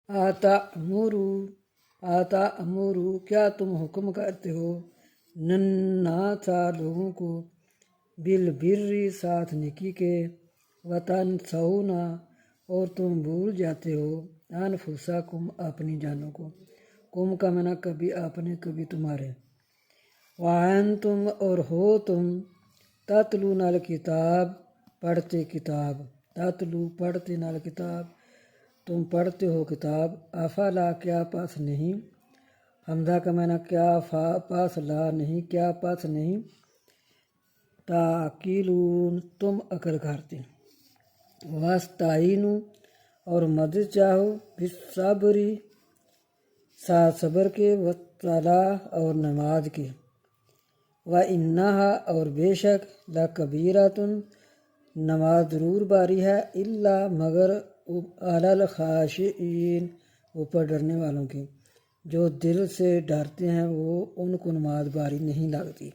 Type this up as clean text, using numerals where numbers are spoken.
آتا امورو کیا تم حکم کرتے ہو نناسا لوگوں کو بالبری ساتھ نیکی کے وتنسونا اور تم بھول جاتے ہو انفسکم اپنی جانوں کو کم کا معنی کبھی اپنے کبھی تمہارے وانتم اور ہو تم تتلون الکتاب پڑھتے کتاب تتلو پڑھتے نال کتاب تم پڑھتے ہو کتاب افلا کیا پاس نہیں حمزہ کا معنی کیا پاس لا نہیں کیا پاس نہیں تاکلون تم عقل کرتے واستعینوا اور مدد چاہو بالصبری ساتھ صبر کے والصلاۃ اور نماز کے وَإِنَّهَا اور بے شک لَكَبِيرَةٌ نماز ضرور باری ہے الا مگر علی الخاشعین اوپر ڈرنے والوں کی جو دل سے ڈرتے ہیں وہ ان کو نماز باری نہیں لگتی۔